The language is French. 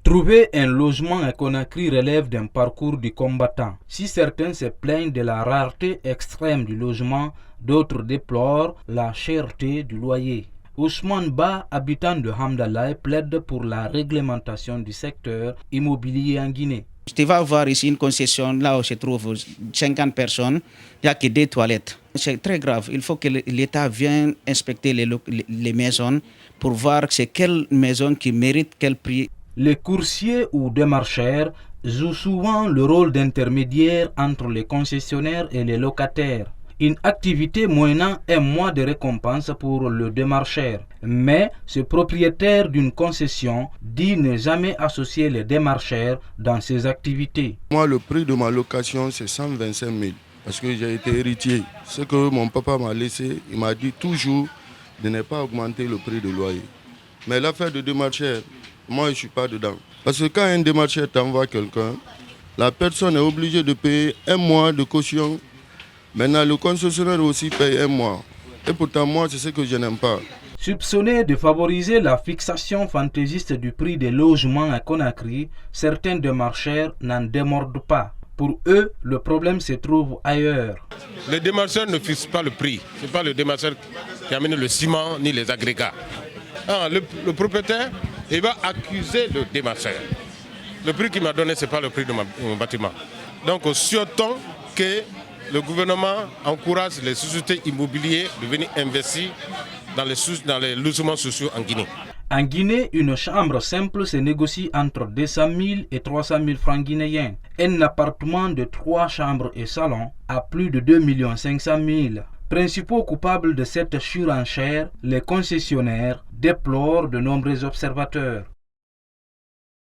Trouver un logement à Conakry relève d'un parcours du combattant. Si certains se plaignent de la rareté extrême du logement, d'autres déplorent la cherté du loyer. Ousmane Ba, habitant de Hamdallah, plaide pour la réglementation du secteur immobilier en Guinée. Tu vas voir ici une concession, là où se trouvent 50 personnes, il n'y a que 2 toilettes. C'est très grave. Il faut que l'État vienne inspecter les maisons pour voir c'est quelle maison qui mérite quel prix. Les coursiers ou démarcheurs jouent souvent le rôle d'intermédiaire entre les concessionnaires et les locataires. Une activité moyennant un mois de récompense pour le démarcheur. Mais ce propriétaire d'une concession dit ne jamais associer les démarcheurs dans ses activités. Moi, le prix de ma location, c'est 125 000 parce que j'ai été héritier. Ce que mon papa m'a laissé, il m'a dit toujours de ne pas augmenter le prix de loyer. Mais l'affaire de démarcheur, moi, je ne suis pas dedans. Parce que quand un démarcheur t'envoie quelqu'un, la personne est obligée de payer un mois de caution. Maintenant, le concessionnaire aussi paye un mois. Et pourtant, moi, c'est ce que je n'aime pas. Soupçonnés de favoriser la fixation fantaisiste du prix des logements à Conakry, certains démarcheurs n'en démordent pas. Pour eux, le problème se trouve ailleurs. Les démarcheurs ne fixent pas le prix. Ce n'est pas le démarcheur qui amène le ciment ni les agrégats. Le propriétaire, il va accuser le démarcheur. Le prix qu'il m'a donné, ce n'est pas le prix de mon bâtiment. Donc, surtout que le gouvernement encourage les sociétés immobilières de venir investir dans les logements sociaux en Guinée. En Guinée, une chambre simple se négocie entre 200 000 et 300 000 francs guinéens. Un appartement de 3 chambres et salon à plus de 2 500 000. Principaux coupables de cette surenchère, les concessionnaires, déplorent de nombreux observateurs.